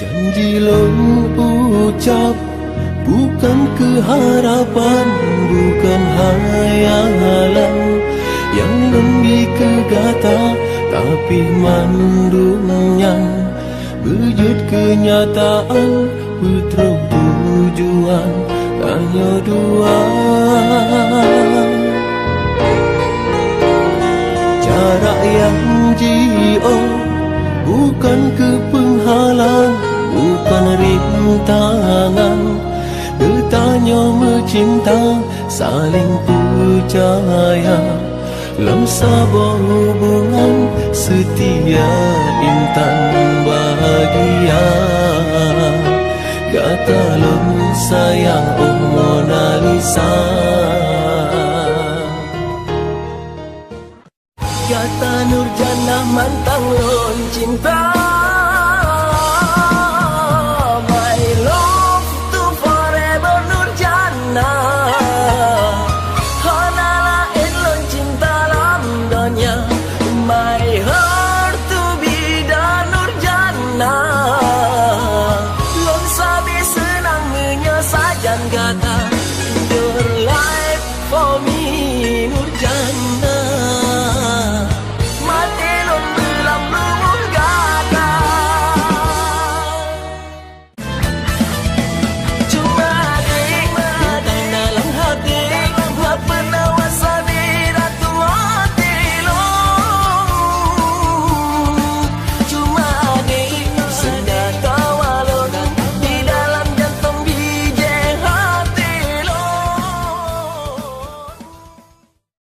Janji long ucap, bukan keharapan, bukan hayalan yang lebih kegata, tapi mandungnya wujud kenyataan, putra tujuan hanya dua. Jarak yang jauh bukan kepenghalang, bukan rintangan, bertanya mencinta, saling percaya, dalam sebuah hubungan setia, intan bahagia. Kata long sayang, oh Mona Lisa. Kata Nurjana mantan